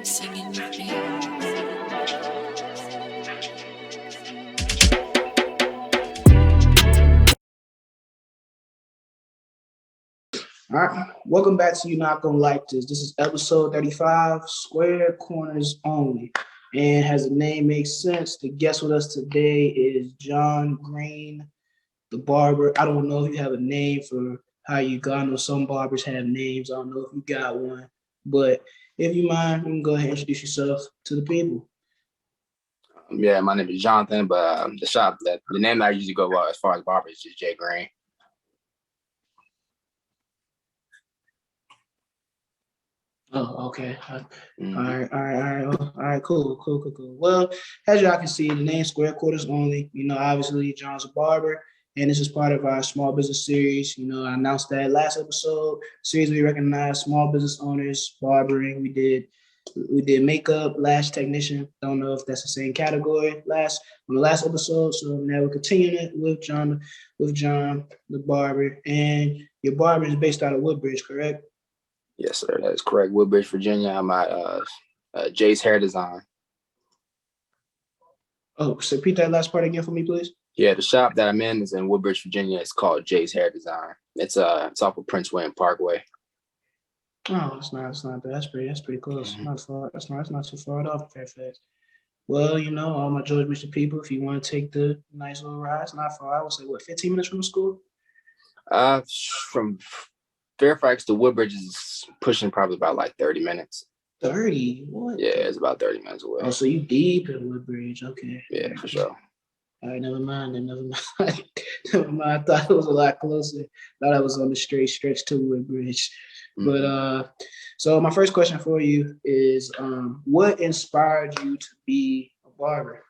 All right, welcome back to You Not Gonna Like This. This is episode 35, Square Corners Only. And as the name makes sense, the guest with us today is Jon Green, the barber. I don't know if you have a name for how you got. I know some barbers have names. I don't know if you got one. But if you mind, you can go ahead and introduce yourself to the people. Yeah, my name is Jonathan, but the name that I usually go by as far as barber is just J Green. Oh, okay. Mm-hmm. All right, cool. Well, as y'all can see, the name Square Quarters Only. Obviously, Jon's a barber, and this is part of our small business series. I announced that last episode. Series we recognize small business owners, barbering. We did makeup, lash technician. Don't know if that's the same category on the last episode. So now we're continuing it with Jon, the barber, and your barber is based out of Woodbridge, correct? Yes, sir. That is correct. Woodbridge, Virginia. I'm at Jay's Hair Design. Oh, so repeat that last part again for me, please. Yeah, the shop that I'm in is in Woodbridge, Virginia. It's called Jay's Hair Design. It's off of Prince William Parkway. Oh, it's not bad. That's pretty close. Mm-hmm. Not far. That's not too far off Fairfax. Well, all my George Mission people, if you want to take the nice little ride, it's not far. I would say 15 minutes from the school? From Fairfax to Woodbridge is pushing probably about like 30 minutes. 30? What? Yeah, it's about 30 minutes away. Oh, so you deep in Woodbridge. Okay. Yeah, for sure. All right, never mind. Never mind. I thought it was a lot closer. Thought I was on the straight stretch to Woodbridge. Mm-hmm. But so my first question for you is what inspired you to be a barber?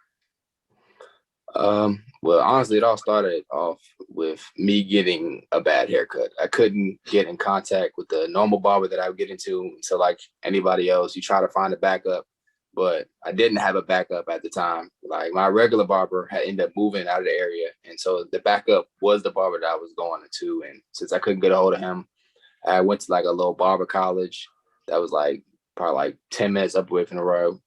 Well, honestly, it all started off with me getting a bad haircut. I couldn't get in contact with the normal barber that I would get into. So like anybody else, you try to find a backup, but I didn't have a backup at the time. Like my regular barber had ended up moving out of the area. And so the backup was the barber that I was going to. And since I couldn't get a hold of him, I went to like a little barber college that was like probably like 10 minutes up away from the road.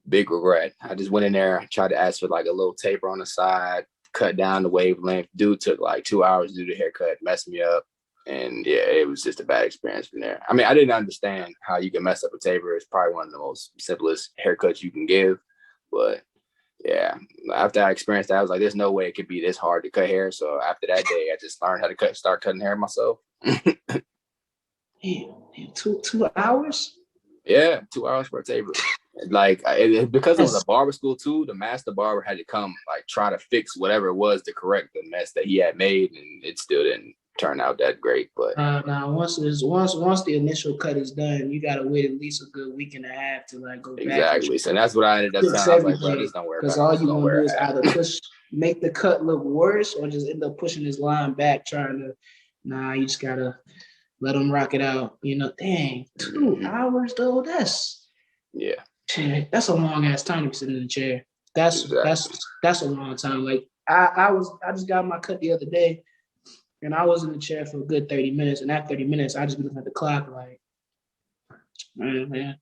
Big regret. I just went in there, tried to ask for like a little taper on the side, cut down the wavelength. Dude took like 2 hours to do the haircut, messed me up. And yeah, it was just a bad experience from there. I mean, I didn't understand how you can mess up a taper. It's probably one of the most simplest haircuts you can give. But yeah, after I experienced that, I was like, there's no way it could be this hard to cut hair. So after that day, I just learned how to start cutting hair myself. Damn, 2 hours? Yeah, 2 hours for a taper. Like because it was a barber school too, the master barber had to come like try to fix whatever it was to correct the mess that he had made, and it still didn't turn out that great. But now once the initial cut is done, you gotta wait at least a good week and a half to like go back. Exactly. So that's what I ended up saying. I was like, bro, just don't worry about it. Because all you gonna do is either make the cut look worse or just end up pushing this line back, trying to. You just gotta let them rock it out. Dang, 2 hours though. That's that's a long ass time to be sitting in the chair. That's a long time. Like I just got my cut the other day, and I was in the chair for a good 30 minutes. And after 30 minutes, I just be looking at the clock like, man.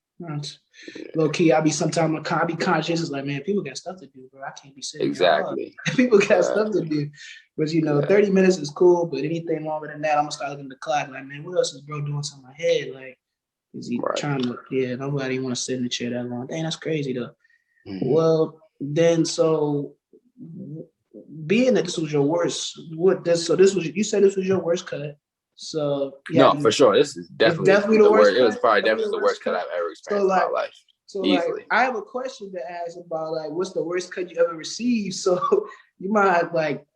Low key, I be conscious. It's like, man, people got stuff to do, bro. I can't be sitting. Exactly. People got stuff to do. But 30 minutes is cool. But anything longer than that, I'm gonna start looking at the clock. Like, man, what else is bro doing to my head? Like, is he trying to? Yeah, nobody want to sit in the chair that long. Dang, that's crazy though. Mm-hmm. Well, then so being that this was your worst, you said this was your worst cut. So no, for sure, this is definitely the worst. It was probably definitely the worst cut I've ever experienced in my life. So easily. I have a question to ask about like what's the worst cut you ever received. So you mind like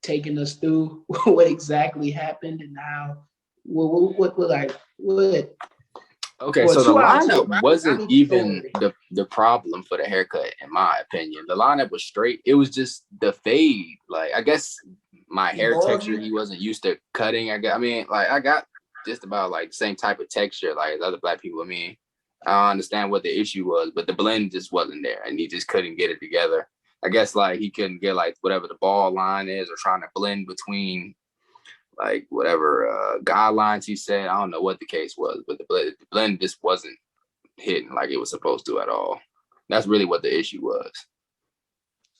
taking us through what exactly happened and how what. Okay, so the lineup wasn't even the problem for the haircut, in my opinion. The lineup was straight. It was just the fade. Like, I guess my hair texture, he wasn't used to cutting. I got just about like the same type of texture like other black people. I mean, I don't understand what the issue was, but the blend just wasn't there, and he just couldn't get it together. I guess like he couldn't get like whatever the ball line is, or trying to blend between like whatever guidelines he said. I don't know what the case was, but the blend just wasn't hitting like it was supposed to at all. That's really what the issue was.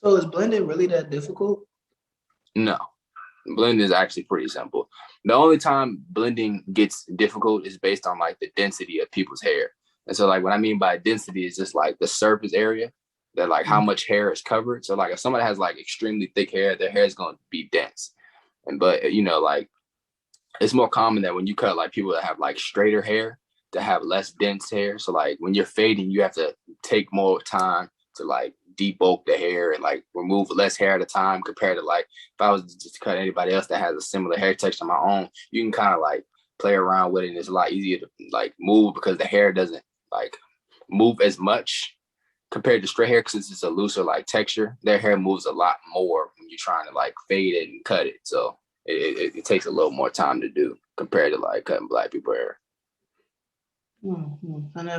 So is blending really that difficult? No, blending is actually pretty simple. The only time blending gets difficult is based on like the density of people's hair. And so like what I mean by density is just like the surface area that like how much hair is covered. So like if somebody has like extremely thick hair, their hair is going to be dense. But you know, like it's more common that when you cut like people that have like straighter hair to have less dense hair. So like when you're fading, you have to take more time to like debulk the hair and like remove less hair at a time compared to like if I was just to cut anybody else that has a similar hair texture to my own, you can kind of like play around with it and it's a lot easier to like move because the hair doesn't like move as much compared to straight hair because it's a looser like texture. Their hair moves a lot more when you're trying to like fade it and cut it. So it takes a little more time to do compared to like cutting black people hair. I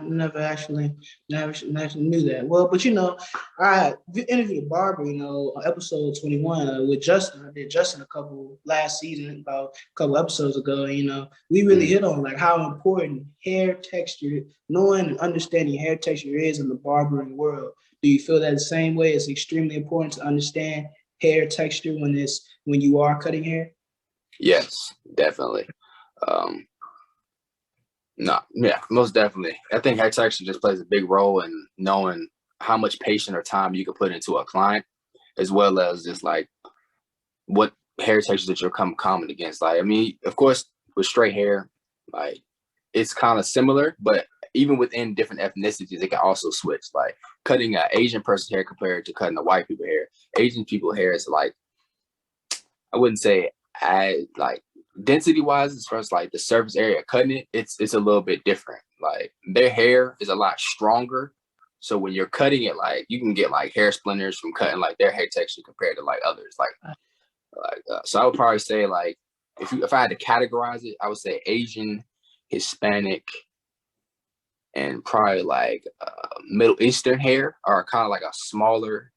never actually knew that. Well, but you know, I interviewed Barber, you know, on episode 21 with Justin. I did Justin a couple last season, about a couple episodes ago. You know, we really hit on like how important hair texture, knowing and understanding hair texture is in the barbering world. Do you feel that the same way? It's extremely important to understand hair texture when you are cutting hair. Yes, definitely. No, yeah, most definitely. I think hair texture just plays a big role in knowing how much patience or time you can put into a client, as well as just like what hair textures that you're common against. Like, I mean, of course, with straight hair, like it's kind of similar, but even within different ethnicities, it can also switch. Like cutting an Asian person's hair compared to cutting a white people hair. Asian people hair is like, I wouldn't say as like density wise as far as like the surface area cutting it, it's a little bit different. Like their hair is a lot stronger. So when you're cutting it, like you can get like hair splinters from cutting like their hair texture compared to like others. So I would probably say like if I had to categorize it, I would say Asian, Hispanic, and probably like Middle Eastern hair are kind of like a smaller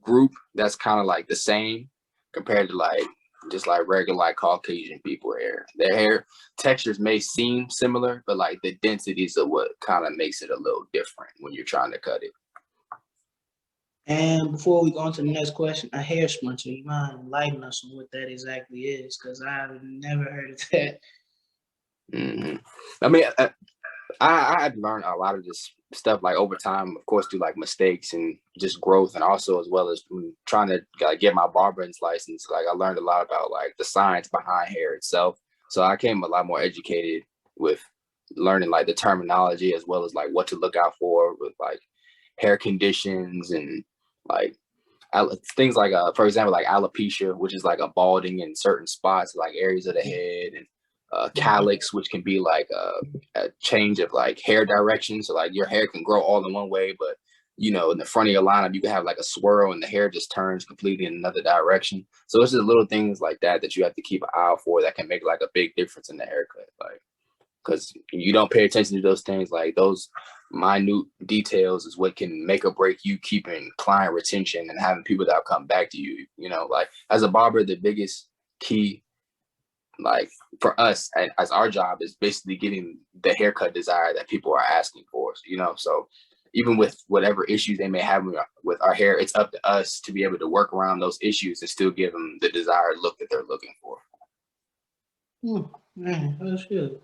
group that's kind of like the same compared to like just like regular like Caucasian people hair. Their hair textures may seem similar, but like the densities of what kind of makes it a little different when you're trying to cut it. And before we go on to the next question, a hair splinter, you mind enlightening us on what that exactly is? Because I've never heard of that. I mean, I had learned a lot of this stuff like over time, of course, through like mistakes and just growth, and also as well as trying to like, get my barbering's license. Like I learned a lot about like the science behind hair itself. So I came a lot more educated with learning like the terminology as well as like what to look out for with like hair conditions and like things like for example like alopecia, which is like a balding in certain spots like areas of the head, and calyx, which can be like a change of like hair direction. So like your hair can grow all in one way, but you know, in the front of your lineup, you can have like a swirl and the hair just turns completely in another direction. So it's just little things like that that you have to keep an eye out for that can make like a big difference in the haircut. Like, because you don't pay attention to those things, like those minute details is what can make or break you keeping client retention and having people that come back to you. You know, like as a barber, the biggest key like for us as our job is basically getting the haircut desire that people are asking for, you know. So even with whatever issues they may have with our hair, it's up to us to be able to work around those issues and still give them the desired look that they're looking for. Man, that's good.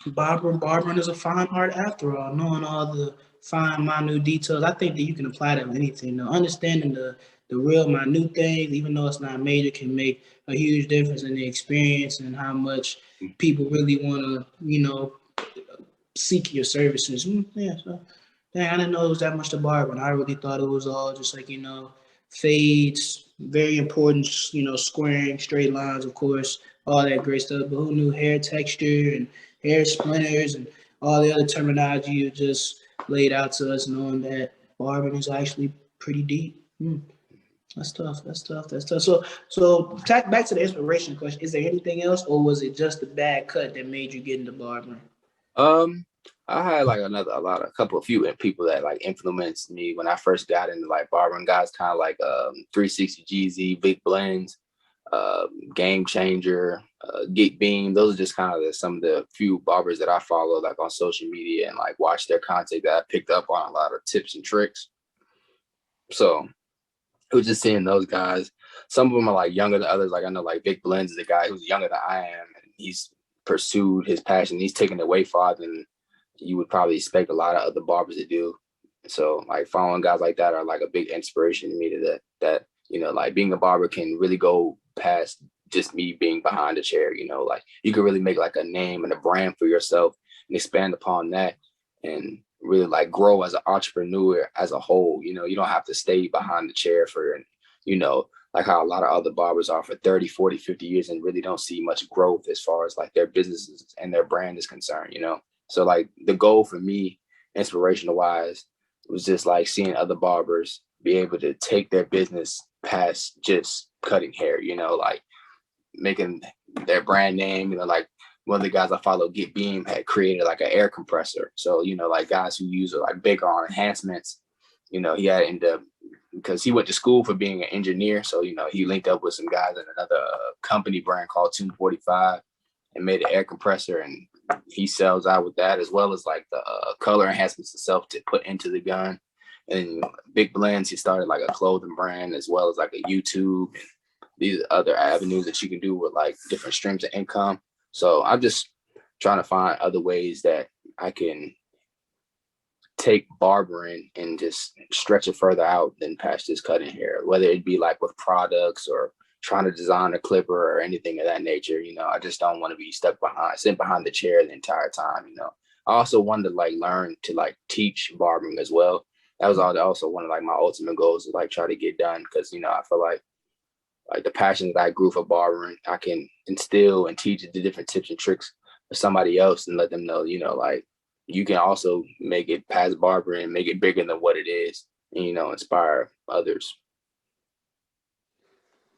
Barbering is a fine art after all. Knowing all the fine, minute details, I think that you can apply that with anything. Now, understanding the real minute things, even though it's not major, can make a huge difference in the experience and how much people really want to, you know, seek your services. Yeah, so dang, I didn't know it was that much to barbering. I really thought it was all just like, you know, fades, very important, you know, squaring, straight lines, of course, all that great stuff. But who knew hair texture and hair splinters and all the other terminology you just laid out to us, knowing that barbering is actually pretty deep. That's tough. That's tough. That's tough. So back to the inspiration question. Is there anything else, or was it just the bad cut that made you get into barbering? I had like a couple of few people that like influenced me when I first got into like barbering. Guys kind of like 360 GZ, big blends. Game Changer, Geek Beam. Those are just kind of some of the few barbers that I follow, like on social media, and like watch their content that I picked up on a lot of tips and tricks. So it was just seeing those guys. Some of them are like younger than others. Like I know like Vic Blends is a guy who's younger than I am, and he's pursued his passion. He's taken it way farther than you would probably expect a lot of other barbers to do. So like following guys like that are like a big inspiration to me, that like being a barber can really go past just me being behind a chair. Like you can really make like a name and a brand for yourself and expand upon that and really like grow as an entrepreneur as a whole. You don't have to stay behind the chair for, like how a lot of other barbers are for 30, 40, 50 years and really don't see much growth as far as like their businesses and their brand is concerned. So like the goal for me, inspirational wise, was just like seeing other barbers be able to take their business past just cutting hair, like making their brand name. Like one of the guys I follow, Get Beam, had created like an air compressor. So, like guys who use like bigger on enhancements, he had ended up, because he went to school for being an engineer. So, he linked up with some guys in another company brand called 245 and made an air compressor, and he sells out with that, as well as like the color enhancements itself to put into the gun. And Big Blends, he started like a clothing brand, as well as like a YouTube and these other avenues that you can do with like different streams of income. So I'm just trying to find other ways that I can take barbering and just stretch it further out than past just cutting hair, whether it be like with products or trying to design a clipper or anything of that nature. I just don't want to be sitting behind the chair the entire time. I also wanted to like learn to like teach barbering as well. That was also one of like my ultimate goals to like try to get done, because I feel like the passion that I grew for barbering, I can instill and teach the different tips and tricks for somebody else and let them know, like you can also make it past barbering and make it bigger than what it is, and inspire others.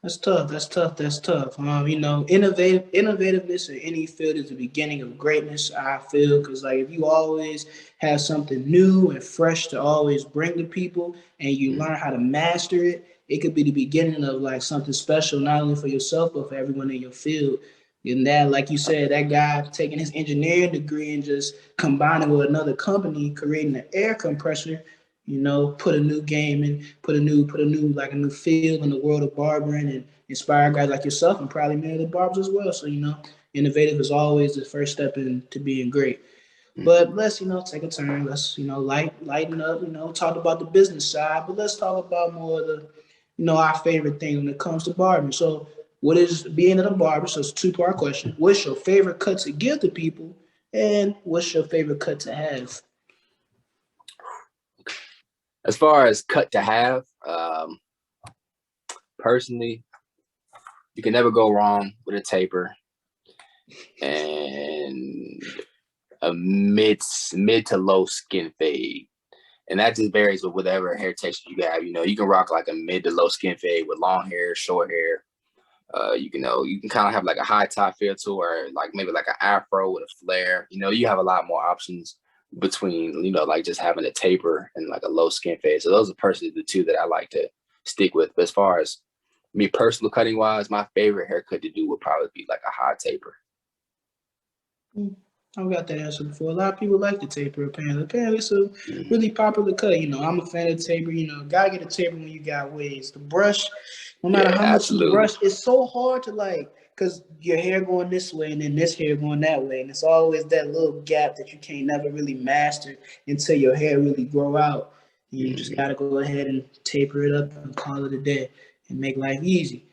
That's tough. That's tough. That's tough. Innovativeness in any field is the beginning of greatness, I feel, because like if you always have something new and fresh to always bring to people, and you learn how to master it, it could be the beginning of like something special, not only for yourself but for everyone in your field. And that, like you said, that guy taking his engineering degree and just combining with another company, creating an air compressor, put a new game in, put a new like a new field in the world of barbering, and inspire guys like yourself and probably many other barbers as well. So, innovative is always the first step into being great. But let's, take a turn. Let's, lighten up, talk about the business side, but let's talk about more of the, our favorite thing when it comes to barbering. So what is being a barber? So it's a two-part question. What's your favorite cut to give to people? And what's your favorite cut to have? As far as cut to have, personally, you can never go wrong with a taper and a mid to low skin fade. And that just varies with whatever hair texture you have. You can rock like a mid to low skin fade with long hair, short hair. You can kind of have like a high top feel to, or like maybe like an afro with a flare. You have a lot more options between, like just having a taper and like a low skin fade. So those are personally the two that I like to stick with. But as far as me personal cutting wise, my favorite haircut to do would probably be like a high taper. I've got that answer before. A lot of people like the taper, apparently. Apparently, it's a really popular cut. I'm a fan of the taper. Gotta get a taper when you got waves. The brush, no matter how much you brush, it's so hard to like, because your hair going this way and then this hair going that way. And it's always that little gap that you can't never really master until your hair really grow out. And you just gotta go ahead and taper it up and call it a day and make life easy.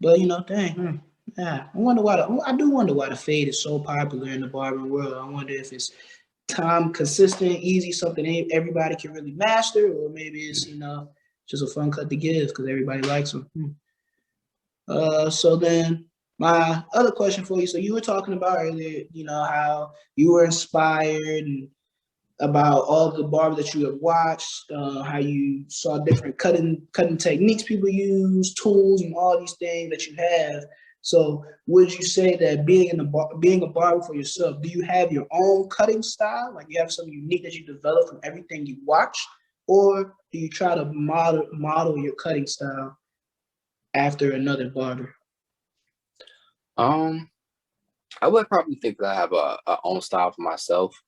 But, dang. Yeah, I do wonder why the fade is so popular in the barbering world. I wonder if it's time consistent, easy, something everybody can really master, or maybe it's just a fun cut to give because everybody likes them. So then my other question for you. So you were talking about earlier, how you were inspired and about all the barbers that you have watched, how you saw different cutting techniques people use, tools, and all these things that you have. So, would you say that being a barber for yourself, do you have your own cutting style? Like you have something unique that you develop from everything you watch, or do you try to model your cutting style after another barber? Um, I would probably think that I have a own style for myself,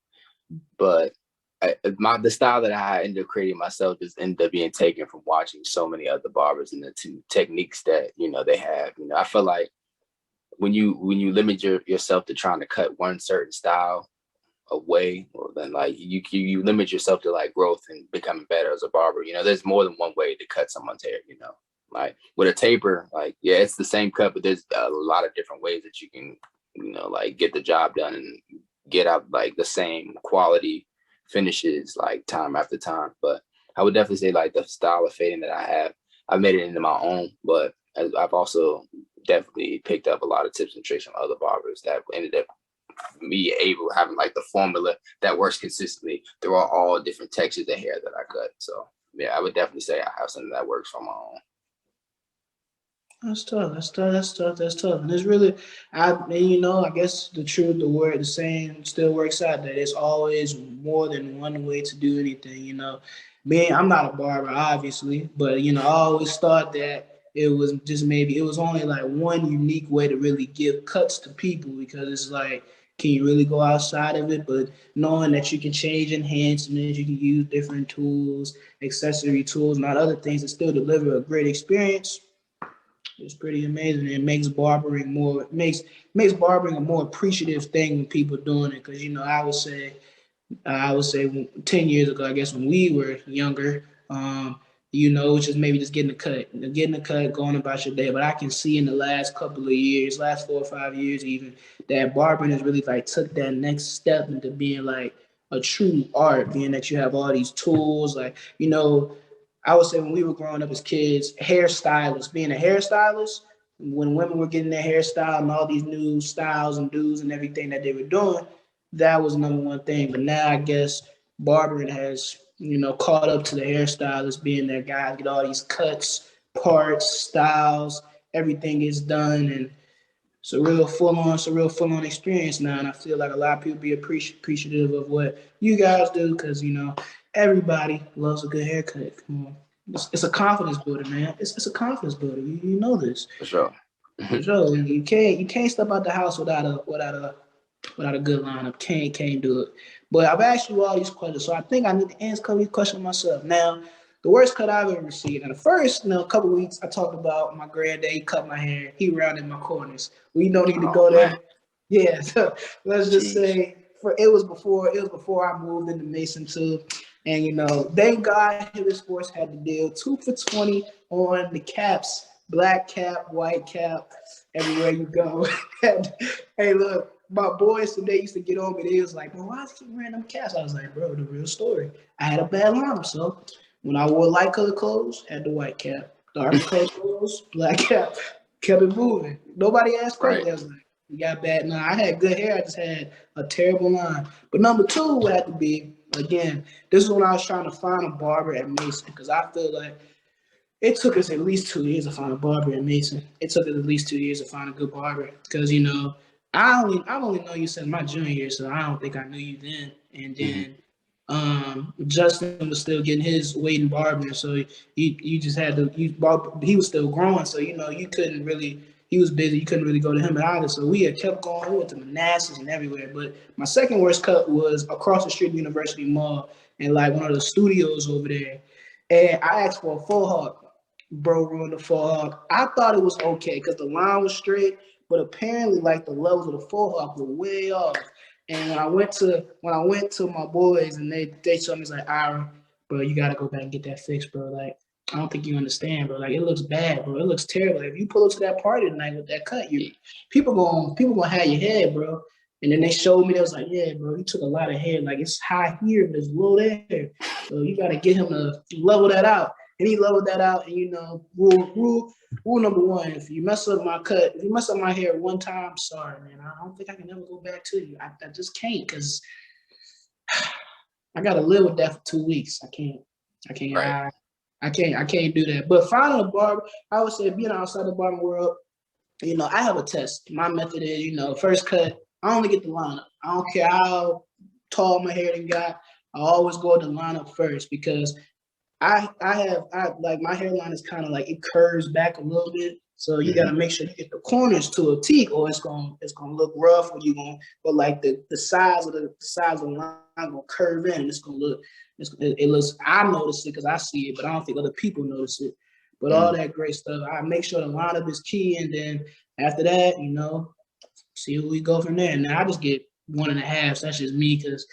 but the style that I ended up creating myself just ended up being taken from watching so many other barbers and the two techniques that they have. I feel like when you limit yourself to trying to cut one certain style away, well, then like you limit yourself to like growth and becoming better as a barber. There's more than one way to cut someone's hair. Like with a taper, like yeah, it's the same cut, but there's a lot of different ways that you can like get the job done and get out like the same quality finishes like time after time. But I would definitely say like the style of fading that I have, I've made it into my own, but I've also definitely picked up a lot of tips and tricks from other barbers that ended up me able having like the formula that works consistently through all different textures of hair that I cut. So yeah, I would definitely say I have something that works for my own. That's tough. That's tough. That's tough. That's tough. And it's really, I guess the word, the saying still works out that it's always more than one way to do anything. Me, I'm not a barber, obviously, but I always thought that it was only like one unique way to really give cuts to people because it's like, can you really go outside of it? But knowing that you can change enhancements, you can use different tools, accessory tools, not other things, and still deliver a great experience. It's pretty amazing. It makes makes barbering a more appreciative thing when people doing it. Because I would say 10 years ago, I guess when we were younger, it's just maybe just getting a cut, going about your day. But I can see in the last couple of years, last 4 or 5 years even, that barbering has really like took that next step into being like a true art, being that you have all these tools, like I would say when we were growing up as kids, hairstylists, being a hairstylist, when women were getting their hairstyle and all these new styles and do's and everything that they were doing, that was number one thing. But now I guess barbering has, caught up to the hairstylist being their guy, get all these cuts, parts, styles, everything is done and it's a real full on experience now, and I feel like a lot of people be appreciative of what you guys do because everybody loves a good haircut. Come on, it's a confidence builder, man. It's a confidence builder. You know this For sure. for sure. And you can't step out the house without a good lineup. Can't do it. But I've asked you all these questions, so I think I need to answer a couple of these questions myself. Now, the worst cut I've ever received. In the first, couple of weeks, I talked about my granddad. He cut my hair. He rounded my corners. We don't need to Oh go man. there. Yeah, so let's just Jeez. say it was before I moved into Mason too. And thank God Hibbert Sports had the deal 2 for 20 on the caps, black cap, white cap, everywhere you go. And, hey, look, my boys today used to get on me. They was like, "Bro, why is he wearing them caps?" I was like, "Bro, the real story. I had a bad lineup, so when I wore light color clothes, had the white cap. Darker color clothes, black cap. Kept it moving. Nobody asked Right. questions. I was like, you got bad. No, I had good hair. I just had a terrible line. But number two would have to be, again, this is when I was trying to find a barber at Mason because I feel like it took us at least 2 years to find a barber at Mason. It took us at least 2 years to find a good barber because I've only known you since my junior year, so I don't think I knew you then. And Mhm. then Justin was still getting his weight in barbering, so you just had to he was still growing, so you couldn't really. He was busy. You couldn't really go to him either. So we had kept going. We went to Manassas and everywhere. But my second worst cut was across the street, University Mall, and like one of the studios over there. And I asked for a full hawk. Bro ruined the full hawk. I thought it was okay because the line was straight, but apparently like the levels of the full hawk were way off. And when I went to my boys and they told me it's like, Ira, bro, you gotta go back and get that fixed, bro. Like, I don't think you understand, bro. Like it looks bad, bro. It looks terrible. Like, if you pull up to that party tonight with that cut, people gonna have your head, bro. And then they showed me, they was like, yeah, bro, you took a lot of hair. Like it's high here, but it's low there. So you gotta get him to level that out. And he leveled that out. And rule number one: if you mess up my cut, if you mess up my hair one time, sorry, man. I don't think I can ever go back to you. I just can't because I gotta live with that for 2 weeks. I can't. I can't. Right. I can't do that. But finding a barber, I would say being outside the barber world, I have a test. My method is, first cut, I only get the lineup. I don't care how tall my hair done got. I always go to the lineup first because I like my hairline is kind of like it curves back a little bit. So you got to make sure you get the corners to a T, or it's gonna look rough, or but like the size of the line gonna curve in, and it's gonna look. It looks. I notice it because I see it, but I don't think other people notice it. But all that great stuff, I make sure the lineup is key, and then after that, see where we go from there. Now I just get 1.5. That's just me because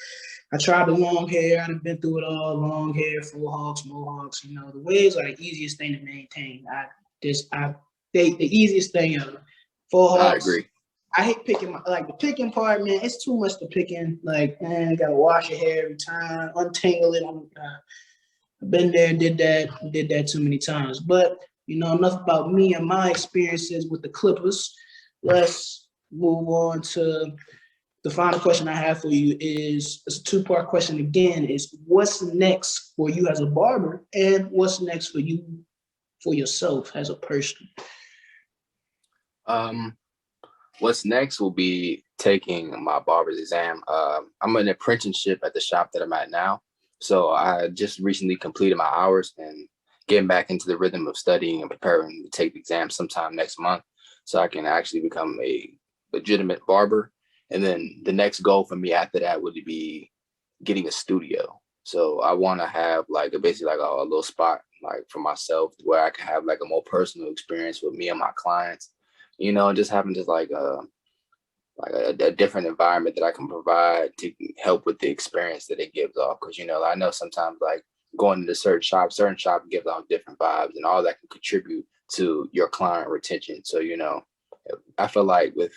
I tried the long hair. I've been through it all: long hair, full hawks, mohawks. The waves are the easiest thing to maintain. The easiest thing ever. Full hawks. I agree. I hate picking the picking part, man. It's too much to pick in. Like, man, you gotta wash your hair every time, untangle it. I've been there and did that too many times. But enough about me and my experiences with the Clippers. Let's move on to the final question I have for you. It's a 2-part question again. Is what's next for you as a barber, and what's next for you for yourself as a person? What's next will be taking my barber's exam. I'm an apprenticeship at the shop that I'm at now. So I just recently completed my hours and getting back into the rhythm of studying and preparing to take the exam sometime next month, so I can actually become a legitimate barber. And then the next goal for me after that would be getting a studio. So I want to have basically a little spot for myself where I can have a more personal experience with me and my clients, just having just a different environment that I can provide to help with the experience that it gives off. Because, I know sometimes going into certain shops gives off different vibes, and all that can contribute to your client retention. So, I feel like with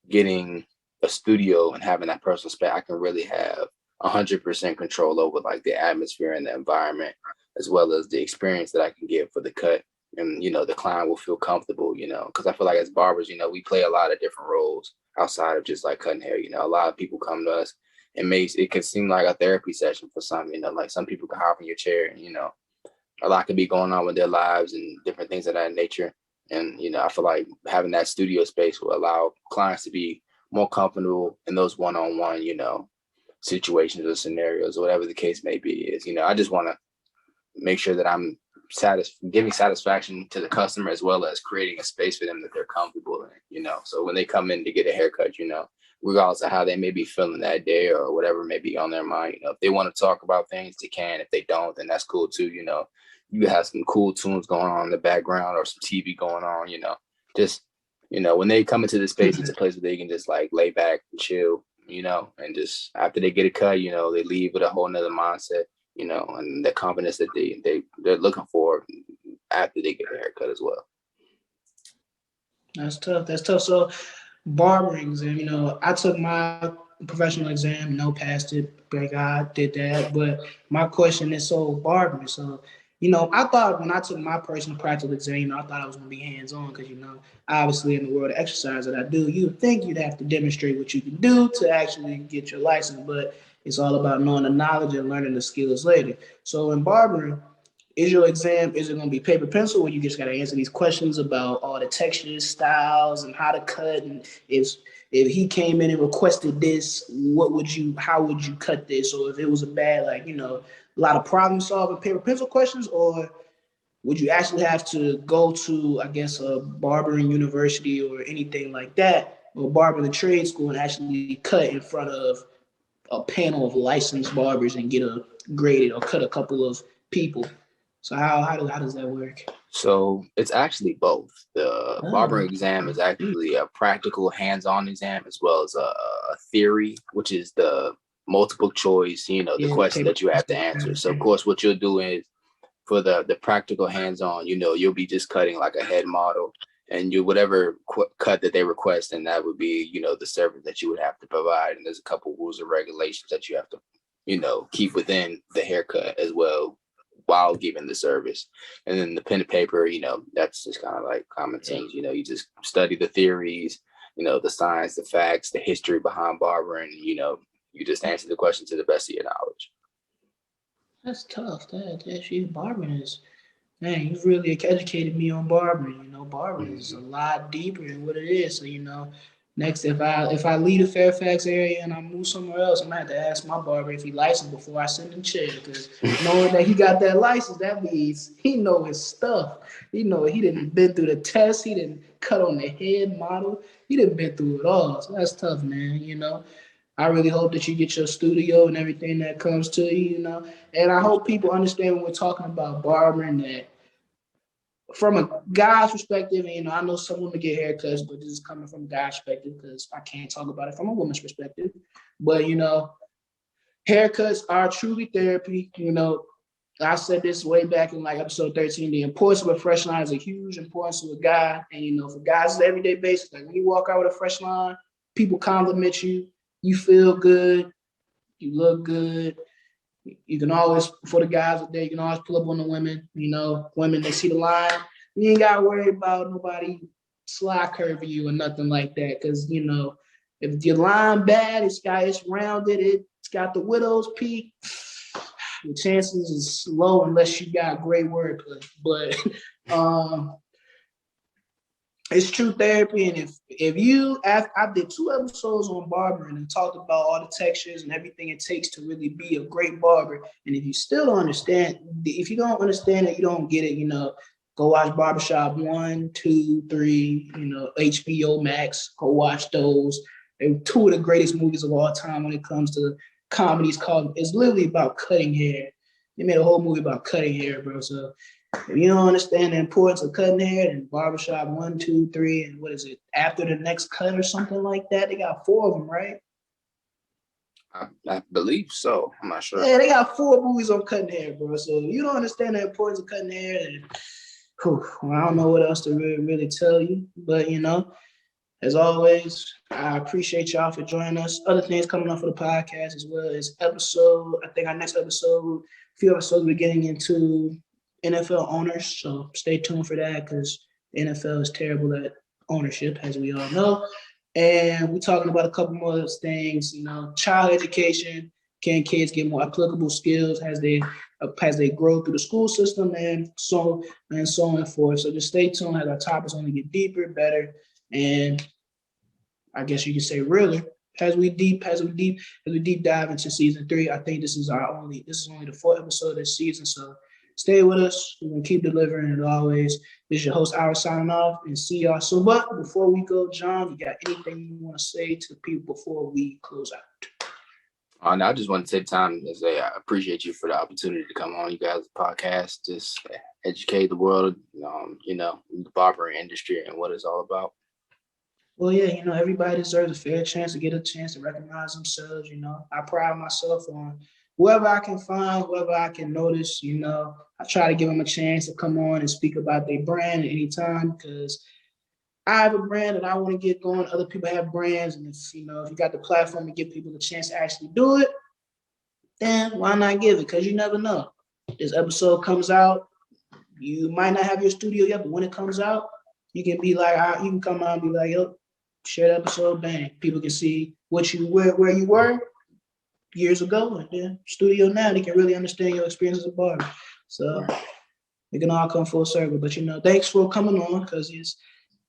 getting a studio and having that personal space, I can really have 100% control over the atmosphere and the environment, as well as the experience that I can give for the cut. And, the client will feel comfortable, because I feel like as barbers, we play a lot of different roles outside of just cutting hair. A lot of people come to us and it can seem like a therapy session for some, some people can hop in your chair and, a lot could be going on with their lives and different things of that nature. And, I feel like having that studio space will allow clients to be more comfortable in those one-on-one, situations or scenarios, or whatever the case may be. Is, I just want to make sure that I'm giving satisfaction to the customer, as well as creating a space for them that they're comfortable in, so when they come in to get a haircut, regardless of how they may be feeling that day or whatever may be on their mind, if they want to talk about things, they can. If they don't, then that's cool too. You have some cool tunes going on in the background or some TV going on, just, when they come into this space, it's a place where they can just lay back and chill, and just after they get a cut, they leave with a whole nother mindset, and the confidence that they're looking for after they get a haircut as well. That's tough. So barbering exam, I took my professional exam, passed it. Thank God, did that. But my question is, so barbering. So, I thought when I took my personal practical exam, I thought I was going to be hands-on because, obviously in the world of exercise that I do, you would think you'd have to demonstrate what you can do to actually get your license. But it's all about knowing the knowledge and learning the skills later. So in barbering, is your exam, is it going to be paper pencil, where you just got to answer these questions about all the textures, styles, and how to cut? And if he came in and requested this, how would you cut this? Or if it was a bad, a lot of problem solving paper pencil questions, or would you actually have to go to, I guess, a barbering university or anything like that, or barbering trade school, and actually cut in front of a panel of licensed barbers and get a graded or cut a couple of people? So how does that work? So it's actually both. The barbering exam is actually a practical hands-on exam, as well as a theory, which is the multiple choice, the question that you have to answer. So of course, what you'll do is for the practical hands-on, you'll be just cutting a head model, and whatever cut that they request, and that would be, the service that you would have to provide. And there's a couple rules and regulations that you have to, keep within the haircut as well, while giving the service. And then the pen and paper, that's just kind of common sense. You just study the theories, the science, the facts, the history behind barbering, you just answer the question to the best of your knowledge. That's tough. That barbering is, man, you've really educated me on barbering. Barbering is a lot deeper than what it is. So, Next, if I leave the Fairfax area and I move somewhere else, I'm gonna have to ask my barber if he licensed before I send him chair. Because knowing that he got that license, that means he know his stuff. He know he didn't been through the test. He didn't cut on the head model. He didn't been through it all. So that's tough, man. I really hope that you get your studio and everything that comes to you. And I hope people understand when we're talking about barbering that from a guy's perspective, and I know some women get haircuts, but this is coming from a guy's perspective because I can't talk about it from a woman's perspective. But haircuts are truly therapy. I said this way back in like episode 13. The importance of a fresh line is a huge importance to a guy, and for guys, it's everyday basis. Like when you walk out with a fresh line, people compliment you. You feel good. You look good. You can always, for the guys out there, you can always pull up on the women. Women, they see the line. You ain't got to worry about nobody slide curving you or nothing like that. Because, if your line bad, it's rounded, it's got the widow's peak, the chances is low unless you got great wordplay. But it's true therapy, and I did 2 episodes on barbering and talked about all the textures and everything it takes to really be a great barber. And if you still don't understand, if you don't understand it, you don't get it, go watch Barbershop 1, 2, 3, HBO Max, go watch those. They're 2 of the greatest movies of all time when it comes to comedies. It's literally about cutting hair. They made a whole movie about cutting hair, bro. So if you don't understand the importance of cutting hair, then Barbershop 1, 2, 3, and what is it? After the next cut or something like that. They got 4 of them, right? I believe so. I'm not sure. Yeah, they got 4 movies on cutting hair, bro. So if you don't understand the importance of cutting hair, then I don't know what else to really tell you. But as always, I appreciate y'all for joining us. Other things coming up for the podcast as well as I think our next episode, a few episodes, we're getting into NFL owners. So stay tuned for that because the NFL is terrible at ownership, as we all know. And we're talking about a couple more things, child education. Can kids get more applicable skills as they grow through the school system and so on and forth. So just stay tuned as our topics only get deeper, better, and I guess you could say realer as we deep dive into season 3. I think this is only the 4th episode of this season. So stay with us. We're gonna keep delivering as always. This is your host, Ira, signing off, and see y'all soon. But before we go, John, you got anything you want to say to the people before we close out? I just want to take time to say I appreciate you for the opportunity to come on you guys' podcast, just educate the world, the barbering industry and what it's all about. Well, yeah, everybody deserves a fair chance to get a chance to recognize themselves. I pride myself on whoever I can find, whoever I can notice. I try to give them a chance to come on and speak about their brand at any time because I have a brand and I want to get going. Other people have brands, and if you got the platform to give people the chance to actually do it, then why not give it? Because you never know. This episode comes out, you might not have your studio yet, but when it comes out, you can be like, you can come out and be like, yo, share the episode, bang. People can see where you were years ago, and then studio now, they can really understand your experience as a barber. So it can all come full circle. But thanks for coming on because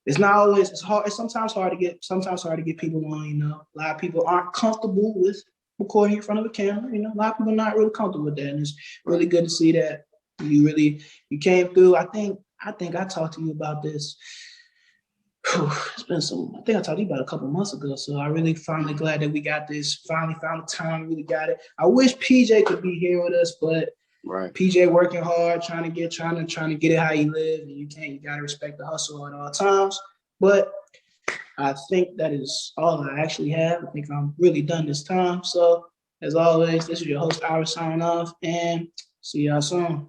it's not always, it's hard. It's sometimes hard to get people on. A lot of people aren't comfortable with recording in front of a camera. A lot of people are not really comfortable with that, and it's really good to see that you came through. I think I talked to you about this. It's been I think I talked to you about a couple months ago. So I really finally glad that we got this. Finally found the time. Really got it. I wish PJ could be here with us, but right. PJ working hard, trying to get it how you live, and you gotta respect the hustle at all times. But I think that is all I actually have. I think I'm really done this time. So as always, this is your host, Ira, signing off, and see y'all soon.